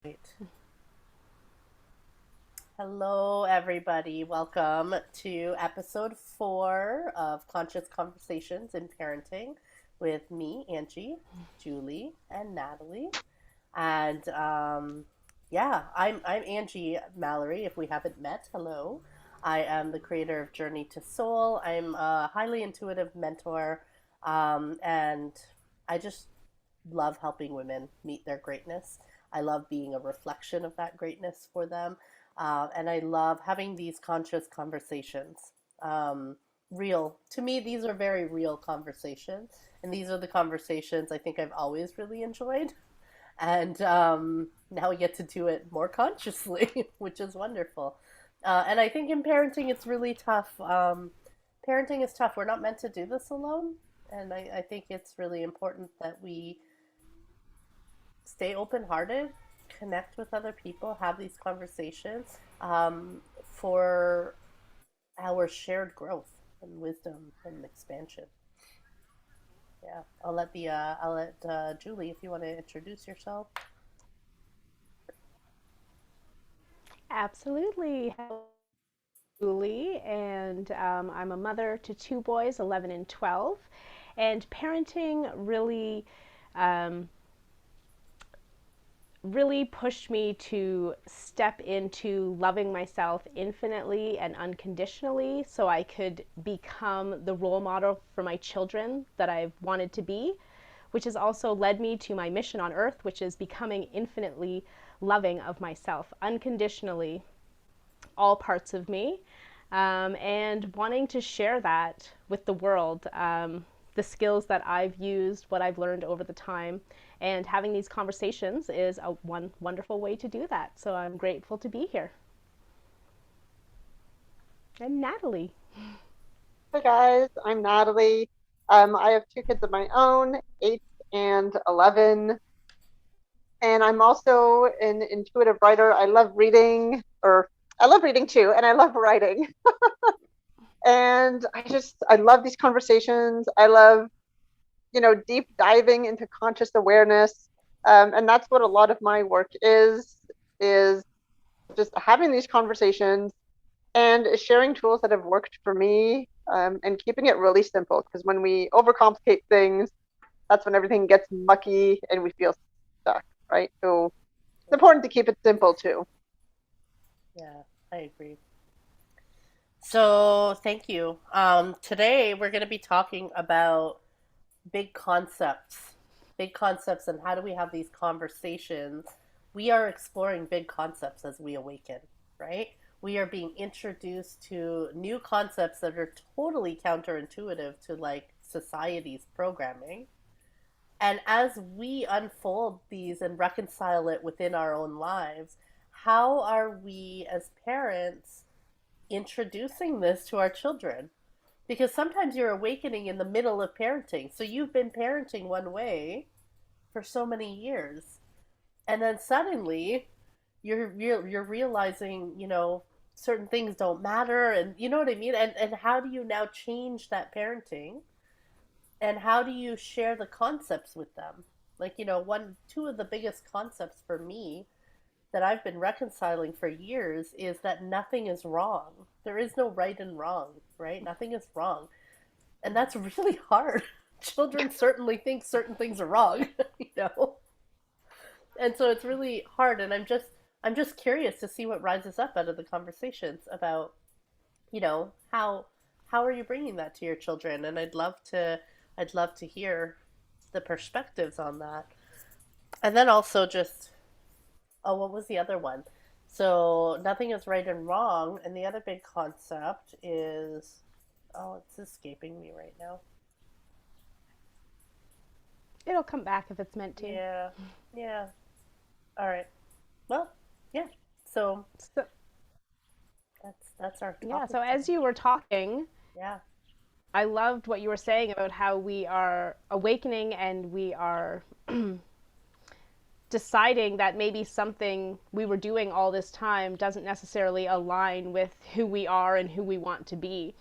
Great. Hello, everybody. Welcome to episode 4 of Conscious Conversations in Parenting with me, Angie, Julie, and Natalie. And yeah, I'm Angie Mallory. If we haven't met, hello. I am the creator of Journey to Soul. I'm a highly intuitive mentor, and I just love helping women meet their greatness. I love being a reflection of that greatness for them. And I love having these conscious conversations. Um, Real. To me, these are very real conversations. And these are the conversations I think I've always really enjoyed. And now we get to do it more consciously, which is wonderful. And I think in parenting, it's really tough. Parenting is tough. We're not meant to do this alone. And I think it's really important that we stay open hearted, connect with other people, have these conversations for our shared growth and wisdom and expansion. Yeah, I'll let Julie, if you want to introduce yourself. Absolutely. Hello, Julie, and I'm a mother to two boys, 11 and 12. And parenting um, really pushed me to step into loving myself infinitely and unconditionally so I could become the role model for my children that I've wanted to be, which has also led me to my mission on earth, which is becoming infinitely loving of myself unconditionally, all parts of me, and wanting to share that with the world. The skills that I've used, what I've learned over the time, and having these conversations is a one wonderful way to do that. So I'm grateful to be here. And Natalie. Hey guys, I'm Natalie. I have two kids of my own, 8 and 11, and I'm also an intuitive writer. I love reading too, and I love writing. And I love these conversations. I love, deep diving into conscious awareness. And that's what a lot of my work is just having these conversations and sharing tools that have worked for me, and keeping it really simple. Because when we overcomplicate things, that's when everything gets mucky and we feel stuck, right? So it's important to keep it simple too. Yeah, I agree. So thank you. Today we're going to be talking about big concepts, big concepts, and how do we have these conversations? We are exploring big concepts as we awaken, right? We are being introduced to new concepts that are totally counterintuitive to like society's programming. And as we unfold these and reconcile it within our own lives, how are we as parents introducing this to our children? Because sometimes you're awakening in the middle of parenting. So you've been parenting one way for so many years, and then suddenly you're realizing, certain things don't matter, and you know what I mean? And how do you now change that parenting? And how do you share the concepts with them? Like, two of the biggest concepts for me that I've been reconciling for years is that nothing is wrong. There is no right and wrong, right? Nothing is wrong. And that's really hard. Children certainly think certain things are wrong, you know. And so it's really hard, and I'm just curious to see what rises up out of the conversations about, how are you bringing that to your children? And I'd love to hear the perspectives on that. And then also just, oh, what was the other one? So nothing is right and wrong, and the other big concept is, oh, it's escaping me right now. It'll come back if it's meant to. Yeah. Yeah. All right. Well, yeah. So So, that's our yeah, topic so as today. you were talking, Yeah. I loved what you were saying about how we are awakening and we are deciding that maybe something we were doing all this time doesn't necessarily align with who we are and who we want to be.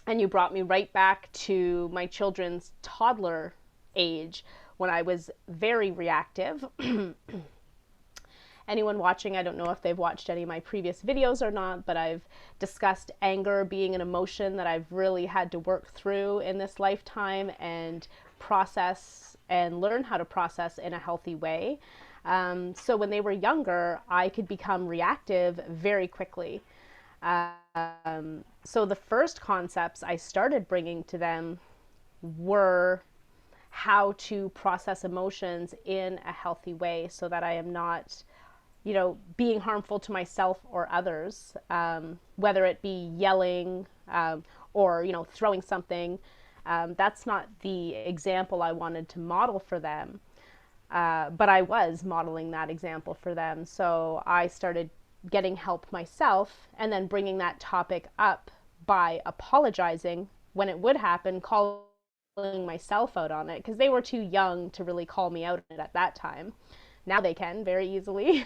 And you brought me right back to my children's toddler age when I was very reactive anyone watching, I don't know if they've watched any of my previous videos or not, but I've discussed anger being an emotion that I've really had to work through in this lifetime and process and learn how to process in a healthy way. So when they were younger, I could become reactive very quickly. So the first concepts I started bringing to them were how to process emotions in a healthy way so that I am not, being harmful to myself or others, whether it be yelling or, throwing something. That's not the example I wanted to model for them. But I was modeling that example for them. So I started getting help myself and then bringing that topic up by apologizing when it would happen, calling myself out on it because they were too young to really call me out at that time. Now they can very easily.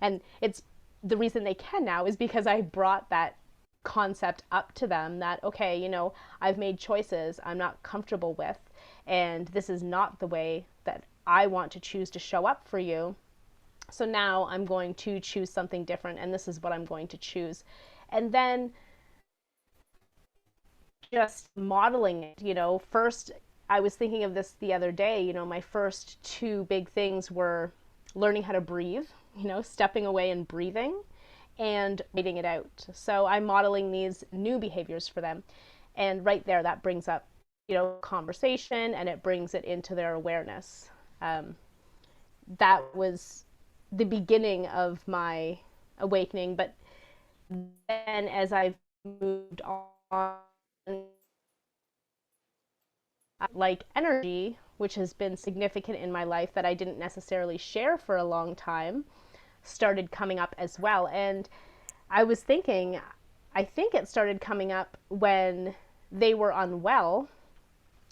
And it's the reason they can now is because I brought that concept up to them that, okay, I've made choices I'm not comfortable with, and this is not the way that I want to choose to show up for you. So now I'm going to choose something different, and this is what I'm going to choose. And then just modeling it, first, I was thinking of this the other day, my first two big things were learning how to breathe, stepping away and breathing, and writing it out. So I'm modeling these new behaviors for them. And right there, that brings up, conversation, and it brings it into their awareness. That was the beginning of my awakening. But then as I've moved on, like energy, which has been significant in my life that I didn't necessarily share for a long time, started coming up as well. And I was thinking, I think it started coming up when they were unwell,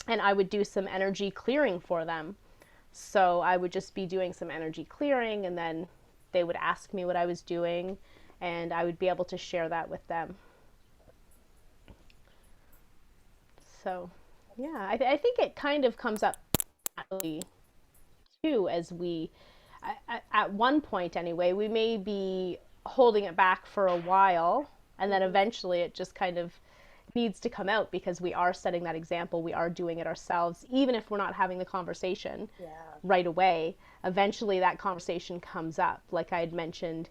and I would do some energy clearing for them. So I would just be doing some energy clearing, and then they would ask me what I was doing, and I would be able to share that with them. So, yeah, I think it kind of comes up too as we, at one point anyway, we may be holding it back for a while, and then eventually it just kind of needs to come out because we are setting that example. We are doing it ourselves, even if we're not having the conversation right away. Eventually, that conversation comes up. Like I had mentioned,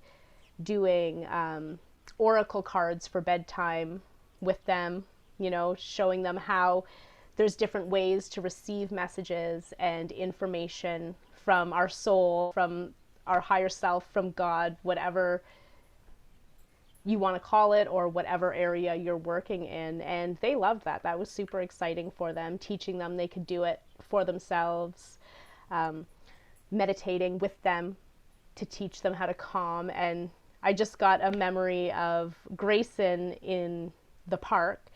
doing oracle cards for bedtime with them, showing them how there's different ways to receive messages and information from our soul, from our higher self, from God, whatever you want to call it, or whatever area you're working in. And they loved that. That was super exciting for them, teaching them they could do it for themselves, meditating with them to teach them how to calm. And I just got a memory of Grayson in the park,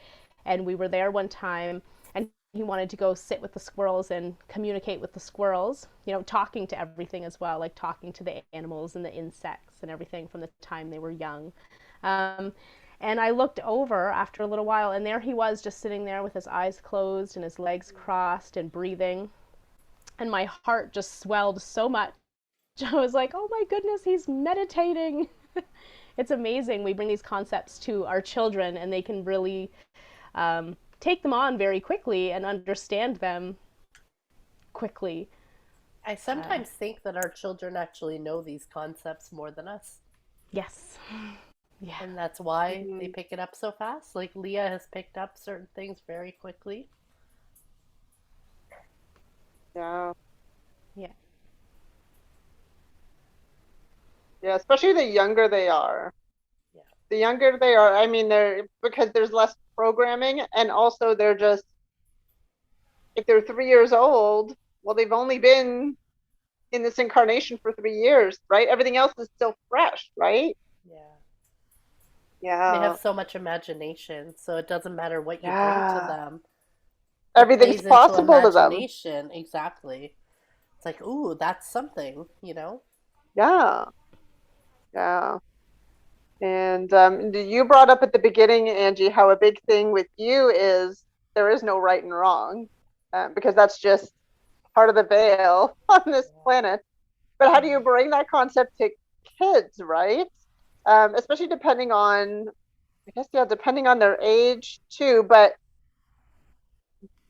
and we were there one time, and he wanted to go sit with the squirrels and communicate with the squirrels, talking to everything as well, like talking to the animals and the insects and everything from the time they were young. And I looked over after a little while, and there he was, just sitting there with his eyes closed and his legs crossed and breathing. And my heart just swelled so much. I was like, oh my goodness, he's meditating. It's amazing. We bring these concepts to our children, and they can really take them on very quickly and understand them quickly. I sometimes think that our children actually know these concepts more than us. Yes. Yeah. And that's why they pick it up so fast. Like Leah has picked up certain things very quickly. Yeah. Yeah. Yeah, especially the younger they are. Yeah. The younger they are, I mean, they're because there's less programming, and also they're just, if they're 3 years old, well, they've only been in this incarnation for 3 years, right? Everything else is still fresh, right? Yeah. They Yeah. have so much imagination, so it doesn't matter what you bring to Yeah. them. It Everything's plays into possible to them. imagination. Exactly. It's like, ooh, that's something. Yeah. Yeah. And you brought up at the beginning, Angie, how a big thing with you is there is no right and wrong, because that's just part of the veil on this planet. But how do you bring that concept kids, right? Especially depending on, I guess, yeah, depending on their age too. But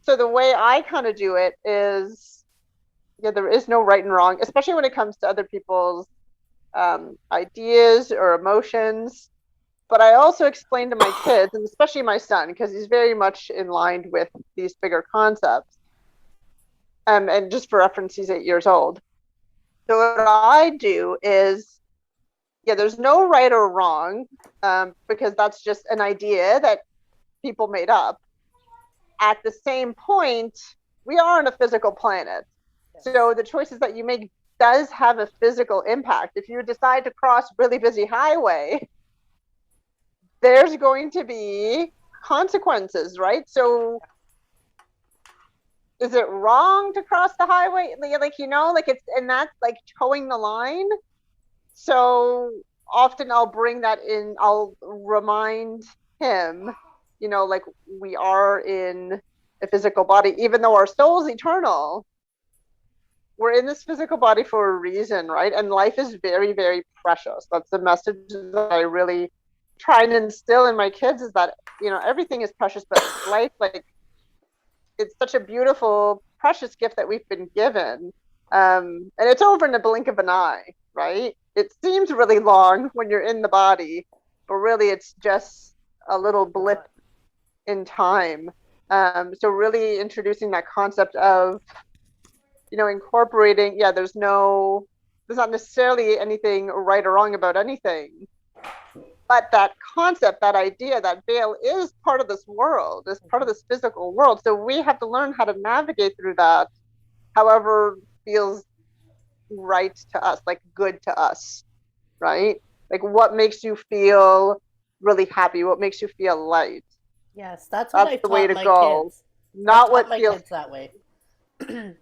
so the way I kind of do it is, yeah, there is no right and wrong, especially when it comes to other people's ideas or emotions. But I also explain to my kids, and especially my son, because he's very much in line with these bigger concepts. And just for reference, he's 8 years old. So what I do is, yeah, there's no right or wrong, because that's just an idea that people made up. At the same point, we are on a physical planet. Yes. So the choices that you make does have a physical impact. If you decide to cross really busy highway, there's going to be consequences, right? So is it wrong to cross the highway? Like, like it's, and that's like towing the line. So often I'll bring that in, I'll remind him, like we are in a physical body, even though our soul is eternal. We're in this physical body for a reason, right? And life is very, very precious. That's the message that I really try and instill in my kids, is that, everything is precious, but life, like, it's such a beautiful, precious gift that we've been given. And it's over in the blink of an eye, right? It seems really long when you're in the body, but really it's just a little blip Not. in time. So really introducing that concept of, incorporating, yeah, there's not necessarily anything right or wrong about anything, but that concept, that idea, that veil is part of this world, is part of this physical world. So we have to learn how to navigate through that, however feels right to us, like good to us, right? Like what makes you feel really happy, what makes you feel light. Yes, that's what That's I've the way taught to my go, kids. I've not taught what my feels. kids that way.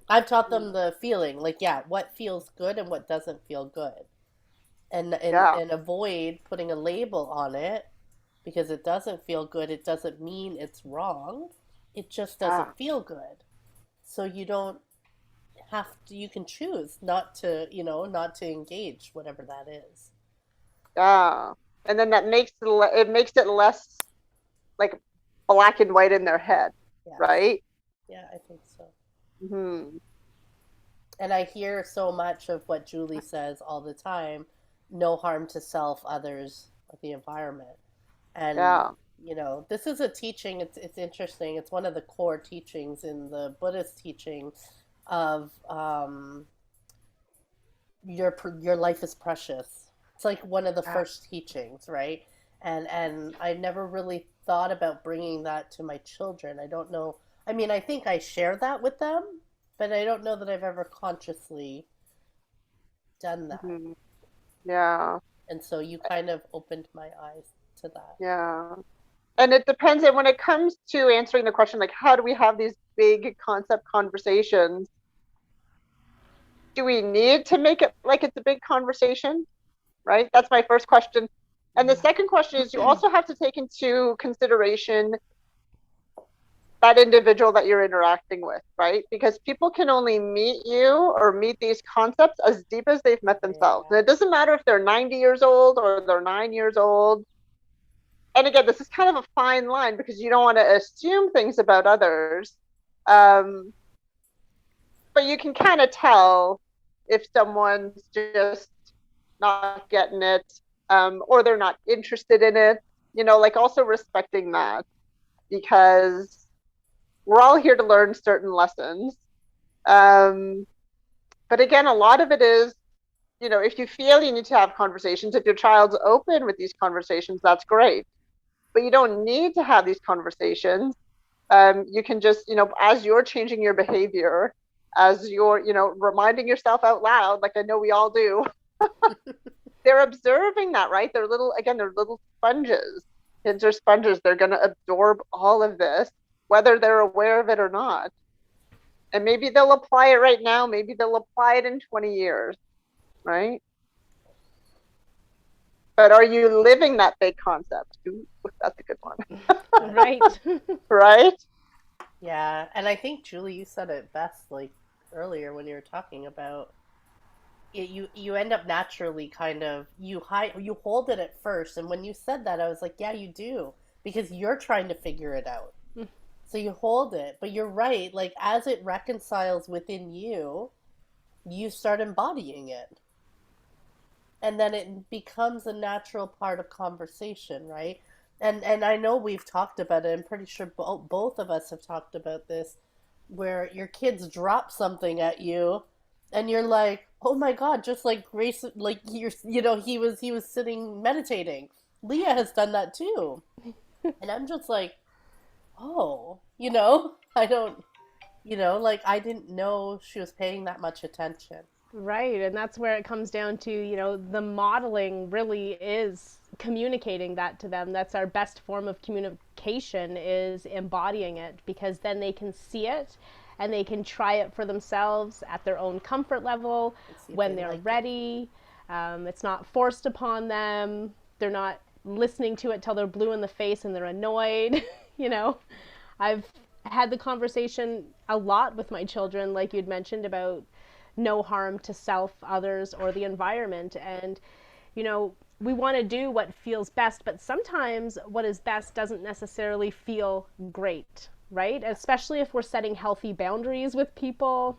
I've taught them the feeling, like, yeah, what feels good and what doesn't feel good. Yeah, And avoid putting a label on it because it doesn't feel good. It doesn't mean it's wrong. It just yeah, doesn't feel good. So you don't have to, you can choose not to, not to engage, whatever that is. yeah. And then that makes it less like black and white in their head, Yes. right? Yeah, I think so. Hmm. And I hear so much of what Julie says all the time, no harm to self, others, the environment. And, Yeah. this is a teaching, it's interesting. It's one of the core teachings in the Buddhist teaching of your life is precious. It's like one of the Yeah. first teachings, right? And I never really thought about bringing that to my children. I don't know. I mean, I think I share that with them, but I don't know that I've ever consciously done that. Hmm. Yeah. And so you kind of opened my eyes to that. Yeah. And it depends. And when it comes to answering the question, like, how do we have these big concept conversations? Do we need to make it like it's a big conversation? Right? That's my first question. And the second question is, you also have to take into consideration that individual that you're interacting with, right? Because people can only meet you or meet these concepts as deep as they've met themselves. Yeah. And it doesn't matter if they're 90 years old or they're 9 years old. And again, this is kind of a fine line because you don't want to assume things about others. Um, but you can kind of tell if someone's just not getting it, or they're not interested in it, like also respecting that, because we're all here to learn certain lessons. Um, but again, a lot of it is, if you feel you need to have conversations, if your child's open with these conversations, that's great. But you don't need to have these conversations. You can just, as you're changing your behavior, as you're, reminding yourself out loud, like I know we all do, they're observing that, right? They're little sponges. Kids are sponges. They're going to absorb all of this, whether they're aware of it or not. And maybe they'll apply it right now. Maybe they'll apply it in 20 years, right? But are you living that big concept? Ooh, that's a good one, Right. right? Yeah, and I think Julie, you said it best, like earlier when you were talking about you end up naturally kind of you hold it at first, and when you said that, I was like, yeah, you do, because you're trying to figure it out. So you hold it, but you're right. Like as it reconciles within you, you start embodying it, and then it becomes a natural part of conversation, right? And I know we've talked about it. I'm pretty sure both of us have talked about this, where your kids drop something at you, and you're like, "Oh my God!" Just like Grace, like he was sitting meditating. Leah has done that too, and I'm just like, "Oh, I don't, like I didn't know she was paying that much attention." Right, and that's where it comes down to, the modeling really is communicating that to them. That's our best form of communication, is embodying it, because then they can see it and they can try it for themselves at their own comfort level And see if when they they're like it. ready. It's not forced upon them. They're not listening to it till they're blue in the face and they're annoyed. you know, I've had the conversation a lot with my children, like you'd mentioned, about no harm to self, others, or the environment. And, we want to do what feels best, but sometimes what is best doesn't necessarily feel great, right? Especially if we're setting healthy boundaries with people.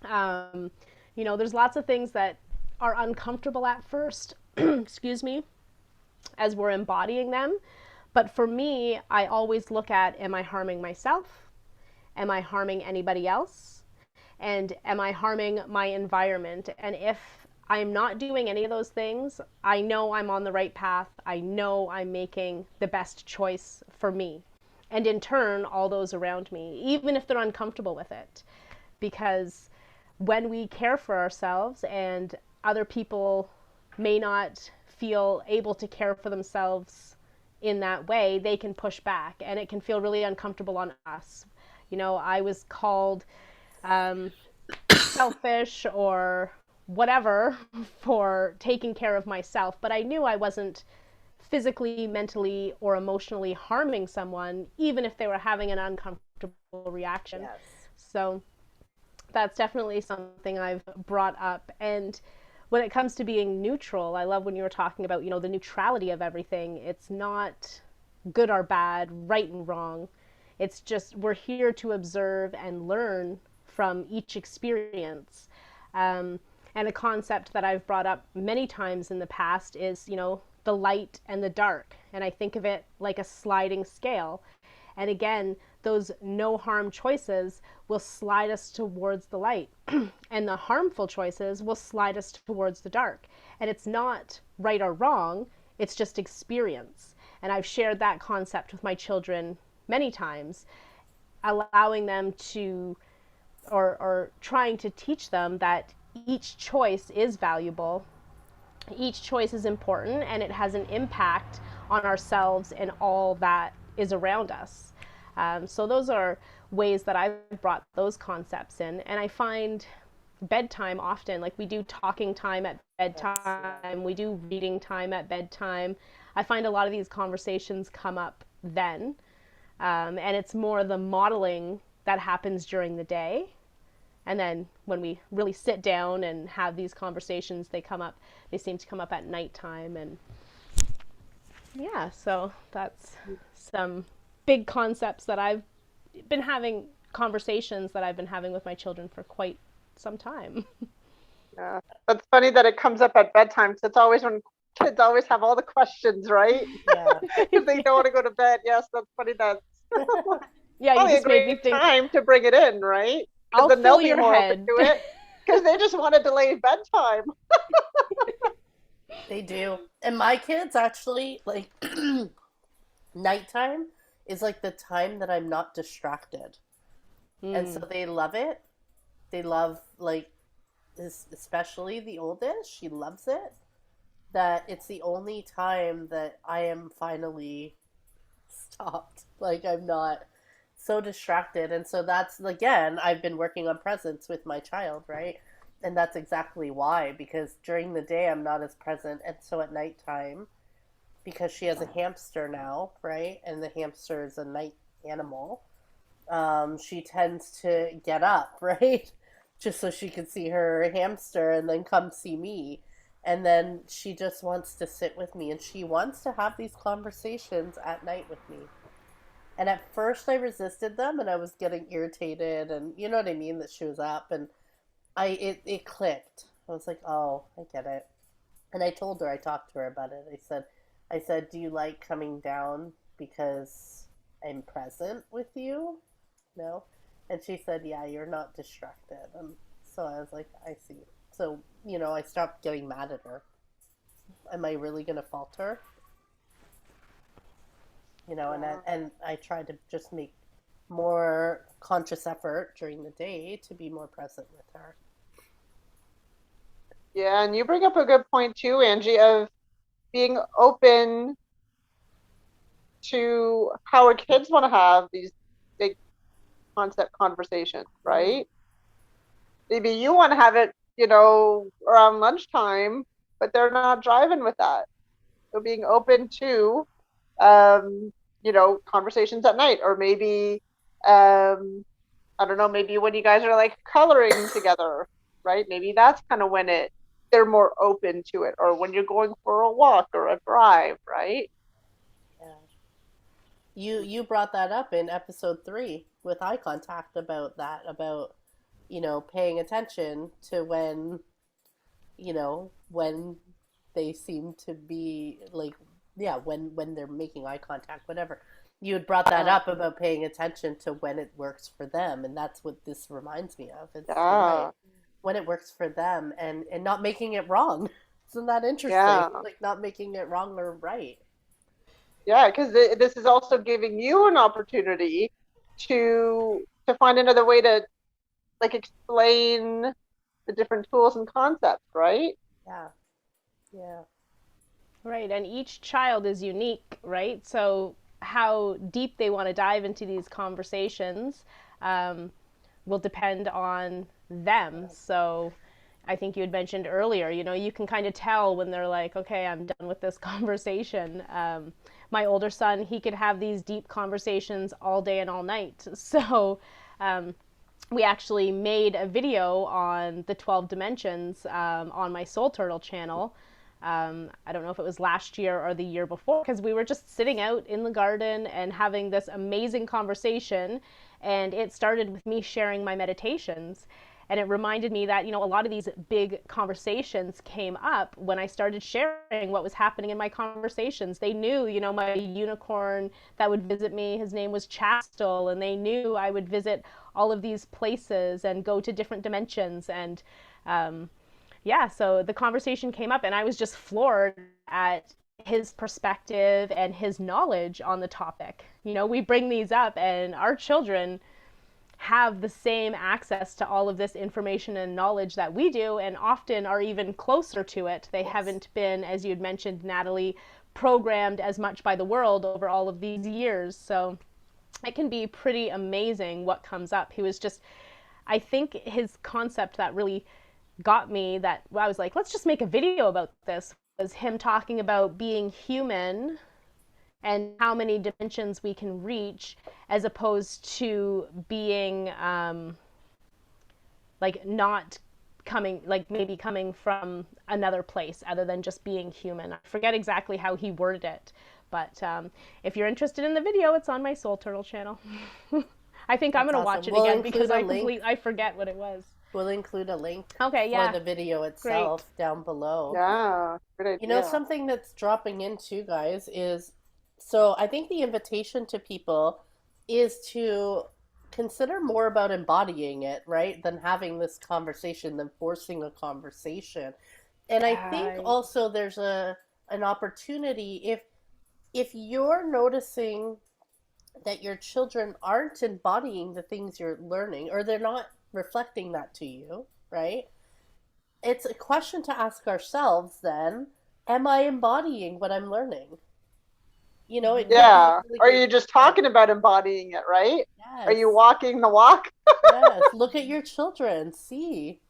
Um, there's lots of things that are uncomfortable at first, excuse me, as we're embodying them. But for me, I always look at, am I harming myself? Am I harming anybody else? And am I harming my environment? And if I'm not doing any of those things, I know I'm on the right path. I know I'm making the best choice for me. And in turn, all those around me, even if they're uncomfortable with it. Because when we care for ourselves and other people may not feel able to care for themselves in that way, they can push back and it can feel really uncomfortable on us. I was called selfish or whatever for taking care of myself, but I knew I wasn't physically, mentally, or emotionally harming someone, even if they were having an uncomfortable reaction. Yes. So that's definitely something I've brought up. And when it comes to being neutral, I love when you were talking about, the neutrality of everything. It's not good or bad, right and wrong. It's just we're here to observe and learn from each experience. Um, and a concept that I've brought up many times in the past is, the light and the dark. And I think of it like a sliding scale. And again, those no harm choices will slide us towards the light, and the harmful choices will slide us towards the dark. And it's not right or wrong, it's just experience. And I've shared that concept with my children many times, allowing them to, or trying to teach them that each choice is valuable, each choice is important, and it has an impact on ourselves and all that is around us. So those are ways that I've brought those concepts in. And I find bedtime often, like we do talking time at Yes. Yeah. bedtime, we do reading time at bedtime. I find a lot of these conversations come up then. And it's more the modeling that happens during the day. And then when we really sit down and have these conversations, they seem to come up at nighttime. And yeah, so that's some big concepts that I've been having, conversations that I've been having with my children for quite some time. Yeah. That's funny that it comes up at bedtime, because it's always when kids always have all the questions, right? Yeah. Because they don't want to go to bed. Yes, that's funny. That's Yeah, you probably a just made me great think. time to bring it in, right? Because I'll then they'll fill be your more open head. to it, because they just want to delay bedtime. They do. And my kids actually like nighttime is like the time that I'm not distracted. And so Mm. they love it. They love like especially the oldest, she loves it. That it's the only time that I am finally stopped. Like I'm not so distracted. And so that's again, I've been working on presence with my child, right? And that's exactly why, because during the day I'm not as present. And so at nighttime, because she has a hamster now, right? And the hamster is a night animal, she tends to get up, right? just so she could see her hamster and then come see me. And then she just wants to sit with me and she wants to have these conversations at night with me. And at first I resisted them and I was getting irritated and you know what I mean, that she was up and it clicked. I was like, "Oh, I get it." And I told her, I talked to her about it. I said, "Do you like coming down because I'm present with you?" No. And she said, "Yeah, you're not distracted." And so I was like, "I see." So, I stopped getting mad at her. Am I really going to fault her? Yeah. And I tried to just make more conscious effort during the day to be more present with her. Yeah, and you bring up a good point too, Angie, of being open to how our kids want to have these big concept conversations, Mm, right? Maybe you want to have it, around lunchtime, but they're not driving with that. So being open to, um, conversations at night, or maybe, I don't know, maybe when you guys are like coloring together, right? Maybe that's kind of when they're more open to it, or when you're going for a walk or a drive, right? yeah. You brought that up in episode 3 with eye contact about that, about paying attention to when they seem to be like, yeah, when they're making eye contact, whatever. You had brought that Yeah, up about paying attention to when it works for them, and that's what this reminds me of. It's You're right. yeah, When it works for them and not making it wrong. Isn't that interesting? yeah, Like not making it wrong or right. yeah. Because this is also giving you an opportunity to find another way to like explain the different tools and concepts, right? Yeah. Yeah. Right, and each child is unique, right? So how deep they want to dive into these conversations um, will depend on them. So I think you had mentioned earlier, you can kind of tell when they're like, okay, I'm done with this conversation. My older son, he could have these deep conversations all day and all night. So um, we actually made a video on the 12 dimensions on my Soul Turtle channel. I don't know if it was last year or the year before, because we were just sitting out in the garden and having this amazing conversation. And it started with me sharing my meditations. And it reminded me that, a lot of these big conversations came up when I started sharing what was happening in my conversations. They knew, my unicorn that would visit me, his name was Chastel, and they knew I would visit all of these places and go to different dimensions. And yeah, so the conversation came up, and I was just floored at his perspective and his knowledge on the topic. We bring these up, and our children have the same access to all of this information and knowledge that we do, and often are even closer to it. They Yes. haven't been, as you had mentioned, Natalie, programmed as much by the world over all of these years. So it can be pretty amazing what comes up. He was just, I think his concept that really got me, that I was like, let's just make a video about this, was him talking about being human and how many dimensions we can reach, as opposed to being like not coming, like maybe coming from another place other than just being human. I forget exactly how he worded it, but if you're interested in the video, it's on my Soul Turtle channel. I think I'm That's gonna watch awesome. it We'll again include because a link. I forget what it was. We'll include a link Okay, for yeah, the video great. itself down below. Yeah, good idea. Something that's dropping in too, guys, is so I think the invitation to people is to consider more about embodying it, right? Than having this conversation, than forcing a conversation. And I think Right. also there's an opportunity if you're noticing that your children aren't embodying the things you're learning or they're not reflecting that to you, right? It's a question to ask ourselves then, am I embodying what I'm learning? It could be a Yeah. really Or are great you just question. talking about embodying it, right? Are you Yes. walking the walk? Yes. Look at your children. See,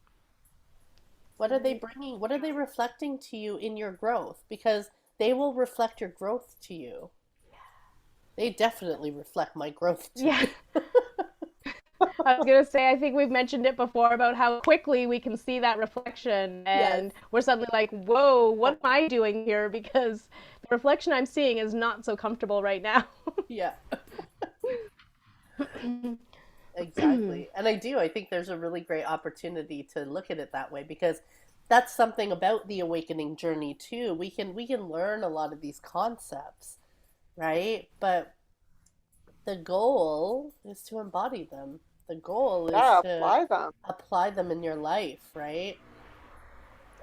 what are they Right. bringing? What are they reflecting to you in your growth? Because they will reflect your growth to you. They definitely reflect my growth to Yeah. me. I was going to say, I think we've mentioned it before about how quickly we can see that reflection, Yes. and we're suddenly like, whoa, what am I doing here? Because the reflection I'm seeing is not so comfortable right now. Yeah. Exactly. And I think there's a really great opportunity to look at it that way because that's something about the awakening journey too. We can learn a lot of these concepts, right? But the goal is to embody them. The goal is Yeah, to apply them. apply them in your life, right?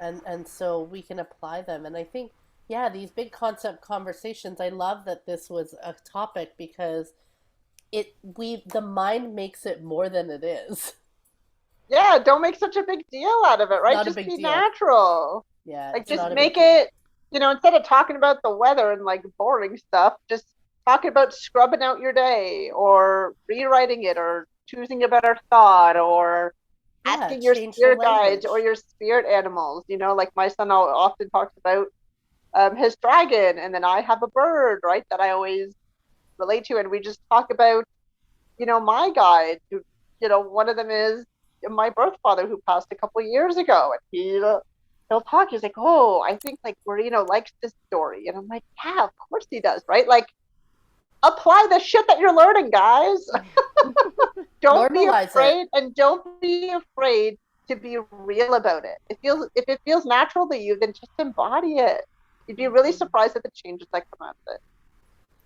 And so we can apply them. And I think yeah, these big concept conversations, I love that this was a topic because the mind makes it more than it is. Yeah, don't make such a big deal out of it, It's right? not a Just big be deal. natural. Yeah, Like it's just not a big make deal. it, instead of talking about the weather and like boring stuff, just talking about scrubbing out your day or rewriting it or choosing a better thought or Yeah, asking your change the spirit guides or language. your spirit animals. Like my son often talks about his dragon, and then I have a bird, right, that I always relate to, and we just talk about, my guides. Who, one of them is my birth father who passed a couple of years ago, and he'll talk. He's like, "Oh, I think like Marino likes this story," and I'm like, "Yeah, of course he does, right?" Like, apply the shit that you're learning, guys. Don't be Normalize it. afraid, and don't be afraid to be real about it. If it feels natural to you, then just embody it. You'd be really Mhm. surprised at the changes that come out of it.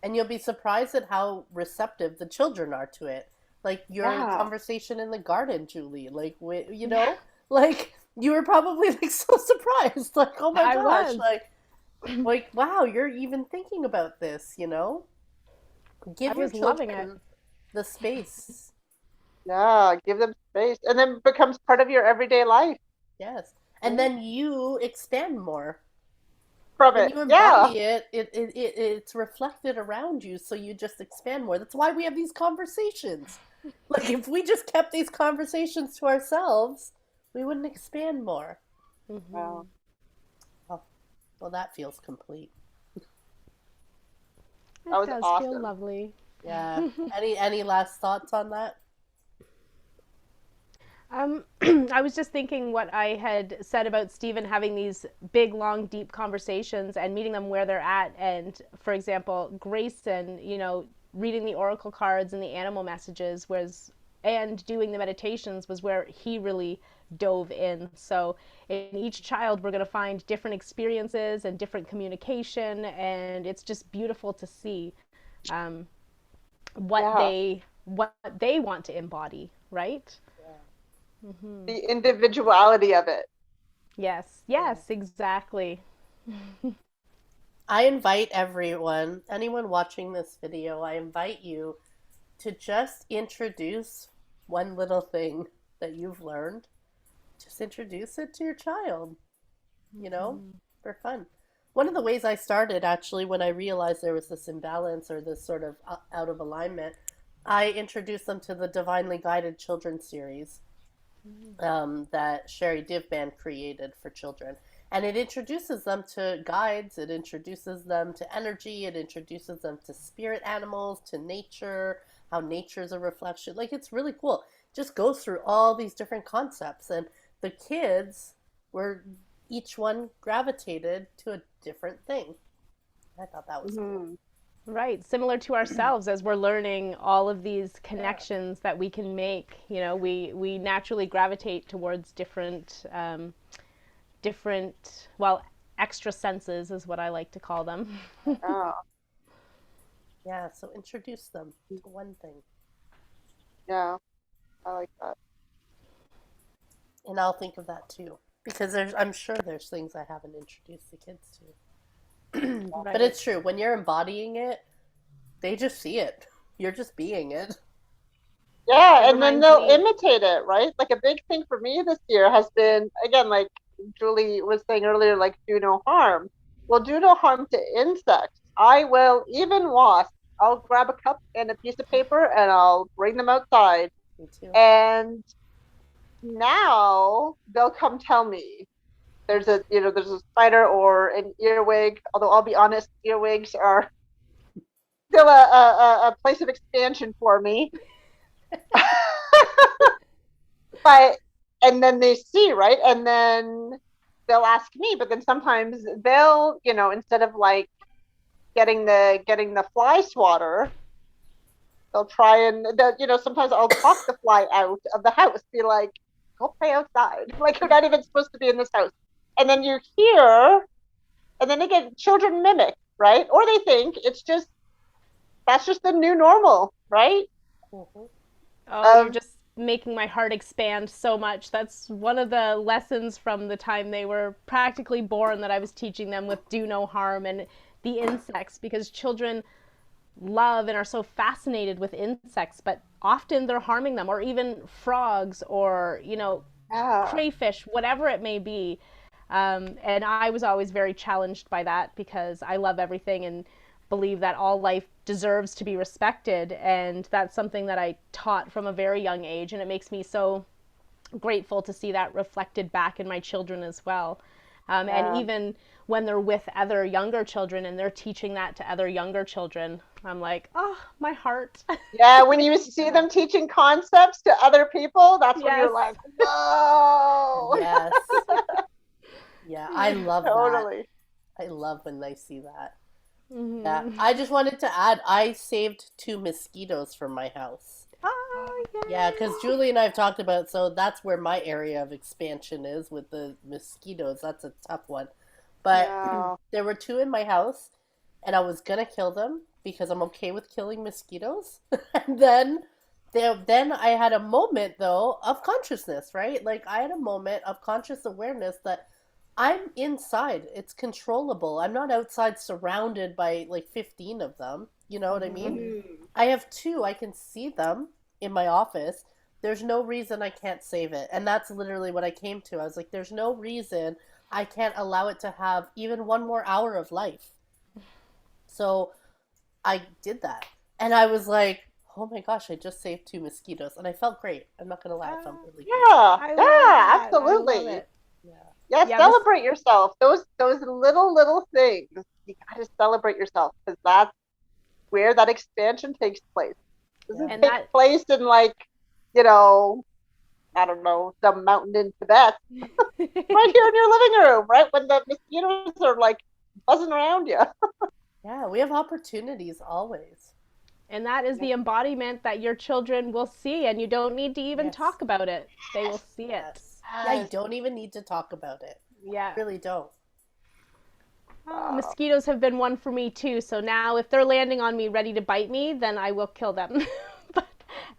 And you'll be surprised at how receptive the children are to it. Like your Yeah. conversation in the garden, Julie. Like, like you were probably like so surprised. Like, oh my I gosh, was. like wow, you're even thinking about this. I Give your was loving it. children the space. Yeah, give them space, and then becomes part of your everyday life, Yes. And right? then you expand more. From When it. you Yeah, embody it's reflected around you, so you just expand more. That's why we have these conversations. Like if we just kept these conversations to ourselves, we wouldn't expand more. yeah. Oh, well, that feels complete. That It was does feel awesome. lovely. Yeah. Any last thoughts on that? Um, I was just thinking what I had said about Stephen having these big, long, deep conversations and meeting them where they're at. And for example, Grayson, reading the oracle cards and the animal messages and doing the meditations was where he really dove in. So in each child, we're going to find different experiences and different communication. And it's just beautiful to see um, Yeah, what they want to embody, right? Yeah. the individuality of it. Yes, Yeah. yes, exactly. I invite anyone watching this video, I invite you to just introduce one little thing that you've learned. Just introduce it to your child, you know, for fun. One of the ways I started actually when I realized there was this imbalance or this sort of out of alignment, I introduced them to the Divinely Guided Children series that Sherry Divban created for children. And it introduces them to guides, it introduces them to energy, it introduces them to spirit animals, to nature, how nature is a reflection. Like, it's really cool. Just goes through all these different concepts. And the kids were, each one gravitated to a different thing. I thought that was cool. Hmm. Right, similar to ourselves as we're learning all of these Yeah. connections that we can make. We naturally gravitate towards well, extra senses is what I like to call them. Yeah, Yeah. So introduce them to one thing. yeah, I like that. And I'll think of that too. Because I'm sure there's things I haven't introduced the kids to. But Right. it's true. When you're embodying it, they just see it. You're just being it. Yeah, It and then reminds they'll me. imitate it, right? Like a big thing for me this year has been, again, like Julie was saying earlier, like do no harm. Well, do no harm to insects. I will, even wasps, I'll grab a cup and a piece of paper and I'll bring them outside. Me too. And now they'll come tell me there's a spider or an earwig. Although I'll be honest, earwigs are still a place of expansion for me. But and then they see, right? And then they'll ask me, but then sometimes they'll, instead of like getting the fly swatter, they'll try and sometimes I'll talk the fly out of the house, be like, go play outside. Like you're not even supposed to be in this house. And then you hear, and then again, children mimic, right? Or they think it's just that's just the new normal, right? Mhm. Oh, you're Um, just making my heart expand so much. That's one of the lessons from the time they were practically born that I was teaching them with do no harm and the insects, because children love and are so fascinated with insects, but often they're harming them, or even frogs, or, yeah, crayfish, whatever it may be. And I was always very challenged by that because I love everything and believe that all life deserves to be respected. And that's something that I taught from a very young age. And it makes me so grateful to see that reflected back in my children as well. And yeah. even when they're with other younger children and they're teaching that to other younger children, I'm like, oh, my heart. Yeah, when you see them teaching concepts to other people, that's when Yes. you're like, whoa. Yes. Yeah, I love that. Totally. I love when I see that. Yeah, Mm-hmm. I just wanted to add, I saved two mosquitoes from my house. Oh, Yeah, yay. because Julie and I have talked about, so that's where my area of expansion is with the mosquitoes. That's a tough one. But Yeah. there were two in my house, and I was gonna kill them because I'm okay with killing mosquitoes. And then I had a moment though of consciousness, right? Like I had a moment of conscious awareness that I'm inside. It's controllable. I'm not outside surrounded by like 15 of them. You know what I mean? Mm-hmm. I have two. I can see them in my office. There's no reason I can't save it. And that's literally what I came to. I was like, there's no reason I can't allow it to have even one more hour of life. So I did that. And I was like, oh my gosh, I just saved two mosquitoes. And I felt great. I'm not going to lie, I felt really great. Yeah. I love Yeah, that. I love absolutely. it. Yeah. Yeah, Yeah, this. celebrate yourself. Those little things. You gotta celebrate yourself because that's where that expansion takes place. It doesn't Yeah. And take that. place in like, you know, I don't know, some mountain in Tibet. Right here in your living room, right? When the mosquitoes are like buzzing around you. Yeah, we have opportunities always. And that is the embodiment that your children will see, and you don't need to even Yes. talk about it. They will Yes. see it. Yes. Yeah, you Yes. don't even need to talk about it. Yeah. Really don't. Oh, Wow. mosquitoes have been one for me too. So now, if they're landing on me ready to bite me, then I will kill them. But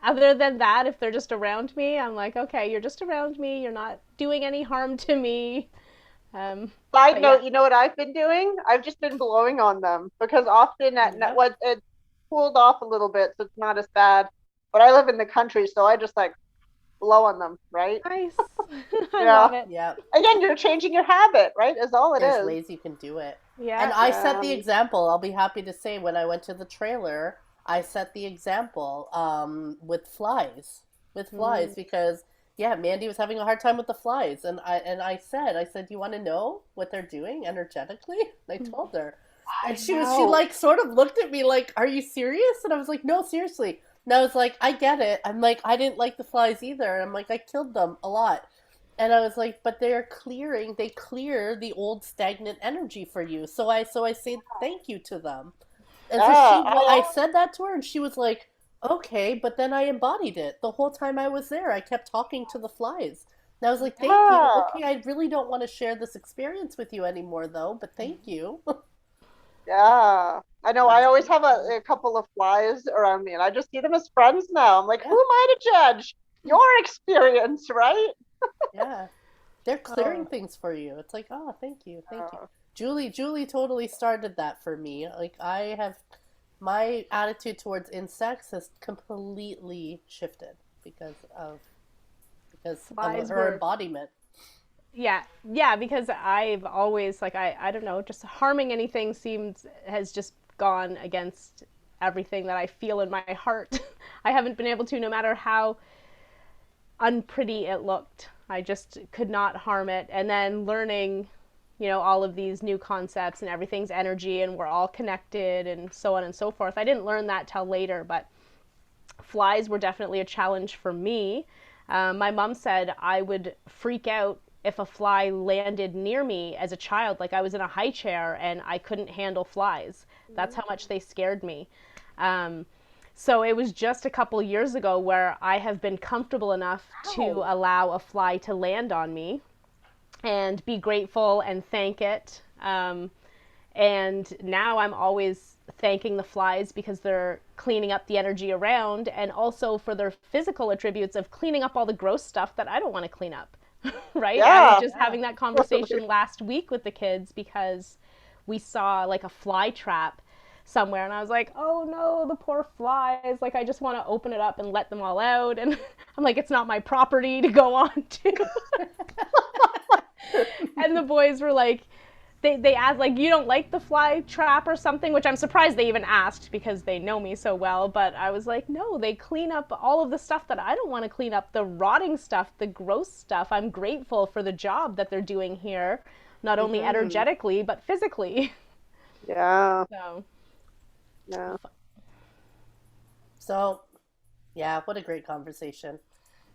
other than that, if they're just around me, I'm like, okay, you're just around me. You're not doing any harm to me. Um, Side but yeah. note, you know what I've been doing? I've just been blowing on them because often at Yep. what it cooled off a little bit, so it's not as bad. But I live in the country, so I just like blow on them, right? Nice. I Yeah. love it. Yep. Again, you're changing your habit, right? Is all it There's is. ways you can do it. And Yeah. I set the Um, example. I'll be happy to say when I went to the trailer, I set the example with flies. With flies Mm. because yeah, Mandy was having a hard time with the flies and I said, "You want to know what they're doing energetically?" And I told her. And I she know. like sort of looked at me like, "Are you serious?" And I was like, "No, seriously." And I was like, "I get it." I'm like, "I didn't like the flies either." And I'm like, "I killed them a lot." And I was like, but they clear the old stagnant energy for you. So I say thank you to them. And so Yeah, I said that to her and she was like, okay, but then I embodied it. The whole time I was there, I kept talking to the flies. And I was like, thank you. yeah, Okay, I really don't want to share this experience with you anymore though, but thank you. yeah. I know. I So, always have a couple of flies around me, and I just see them as friends now. I'm like, who yeah, am I to judge your experience, right? yeah. They're clearing Oh, things for you. It's like, oh, thank you, thank you. Uh, Julie totally started that for me. Like I have my attitude towards insects has completely shifted because of flies her were. embodiment. Yeah, yeah, because I've always like I don't know, just harming anything seems has just gone against everything that I feel in my heart. I haven't been able to, no matter how unpretty it looked. I just could not harm it. And then learning, all of these new concepts and everything's energy and we're all connected and so on and so forth. I didn't learn that till later, but Flies were definitely a challenge for me. My mom said I would freak out if a fly landed near me as a child. Like I was in a high chair and I couldn't handle flies. That's how much they scared me. Um, so it was just a couple years ago where I have been comfortable enough to allow a fly to land on me and be grateful and thank it. And now I'm always thanking the flies because they're cleaning up the energy around, and also for their physical attributes of cleaning up all the gross stuff that I don't want to clean up. Right? I was just having that conversation last week with the kids because we saw like a fly trap somewhere, and I was like, oh no, the poor flies. Like, I just want to open it up and let them all out. And I'm like, it's not my property to go on to. And the boys were like, they asked, like, you don't like the fly trap or something, which I'm surprised they even asked because they know me so well. But I was like, no, they clean up all of the stuff that I don't want to clean up, the rotting stuff, the gross stuff. I'm grateful for the job that they're doing here, not only energetically, but physically. Yeah. So, Yeah. So, yeah, what a great conversation.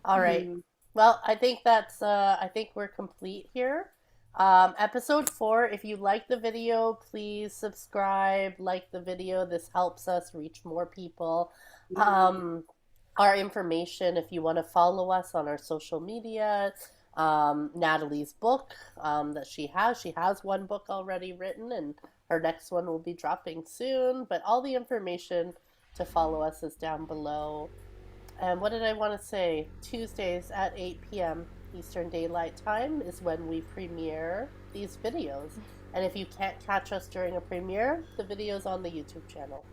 All right. Well, I think I think we're complete here. Episode 4, if you like the video, please subscribe, like the video. This helps us reach more people. Our information, if you want to follow us on our social media, Natalie's book that she has one book already written, and her next one will be dropping soon. But all the information to follow us is down below. And what did I want to say? Tuesdays at 8 p.m. Eastern Daylight Time is when we premiere these videos. And if you can't catch us during a premiere, the video's on the YouTube channel.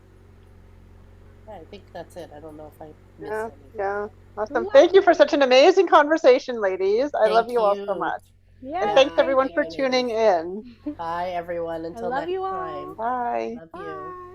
Yeah, I think that's it. I don't know if I missed anything. Yeah. Awesome. Thank you for such an amazing conversation, ladies. I love you all so much. yeah. And thanks everyone for tuning in. Bye, everyone. Until I love next you all. time. Bye. Love you. Bye.